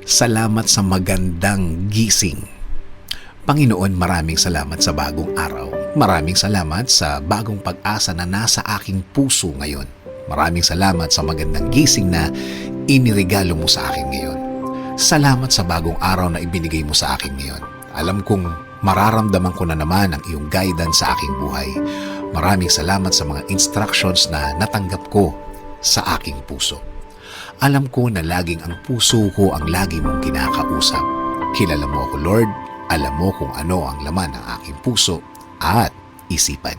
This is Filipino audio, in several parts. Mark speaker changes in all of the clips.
Speaker 1: Salamat sa magandang gising. Panginoon, maraming salamat sa bagong araw. Maraming salamat sa bagong pag-asa na nasa aking puso ngayon. Maraming salamat sa magandang gising na iniregalo mo sa akin ngayon. Salamat sa bagong araw na ibinigay mo sa akin ngayon. Alam kong mararamdaman ko na naman ang iyong guidance sa aking buhay. Maraming salamat sa mga instructions na natanggap ko sa aking puso. Alam ko na laging ang puso ko ang lagi mong kinakausap. Kilala mo ako, Lord. Alam mo kung ano ang laman ng aking puso at isipan.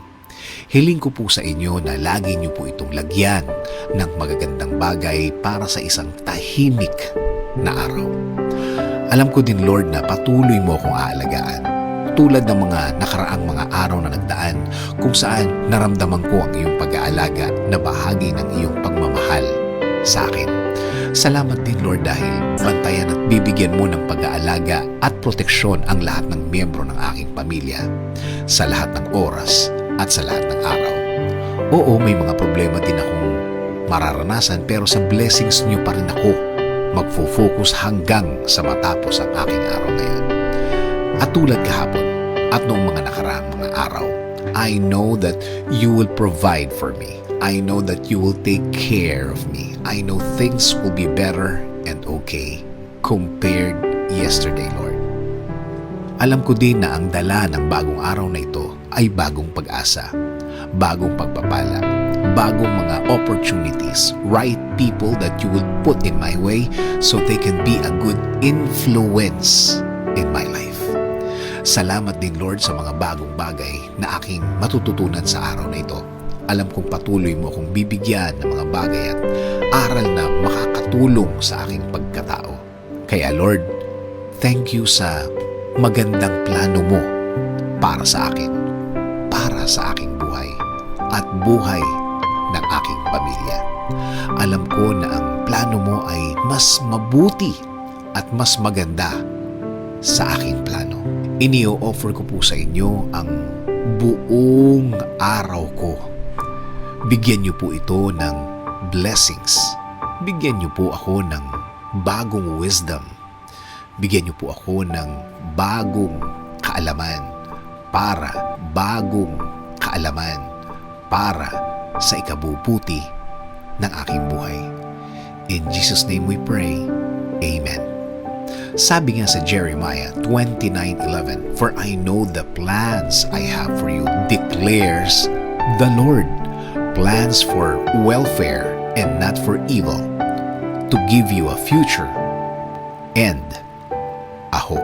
Speaker 1: Hiling ko po sa inyo na lagi niyo po itong lagyan ng magagandang bagay para sa isang tahimik na araw. Alam ko din, Lord, na patuloy mo akong aalagaan. Tulad ng mga nakaraang mga araw na nagdaan kung saan naramdaman ko ang iyong pag-aalaga na bahagi ng iyong pagmamahal sa akin. Salamat din, Lord, dahil bantayan at bibigyan mo ng pag-aalaga at proteksyon ang lahat ng miyembro ng aking pamilya sa lahat ng oras at sa lahat ng araw. Oo, may mga problema din akong mararanasan pero sa blessings niyo pa rin ako magfo-focus hanggang sa matapos ang aking araw ngayon. At tulad kahapon at noong mga nakaraang mga araw, I know that you will provide for me. I know that you will take care of me. I know things will be better and okay compared yesterday, Lord. Alam ko din na ang dala ng bagong araw na ito ay bagong pag-asa, bagong pagpapala, bagong mga opportunities, right people that you will put in my way so they can be a good influence in my life. Salamat din, Lord, sa mga bagong bagay na aking matututunan sa araw na ito. Alam kong patuloy mo akong bibigyan ng mga bagay at aral na makakatulong sa aking pagkatao. Kaya, Lord, thank you sa magandang plano mo para sa akin, para sa aking buhay at buhay ng aking pamilya. Alam ko na ang plano mo ay mas mabuti at mas maganda sa aking plano. Inio-offer ko po sa inyo ang buong araw ko. Bigyan niyo po ito ng blessings. Bigyan niyo po ako ng bagong wisdom. Bigyan niyo po ako ng bagong kaalaman para sa ikabubuti ng aking buhay. In Jesus' name we pray. Amen. Sabi nga sa Jeremiah 29:11, "For I know the plans I have for you, declares the Lord, plans for welfare and not for evil, to give you a future and a hope."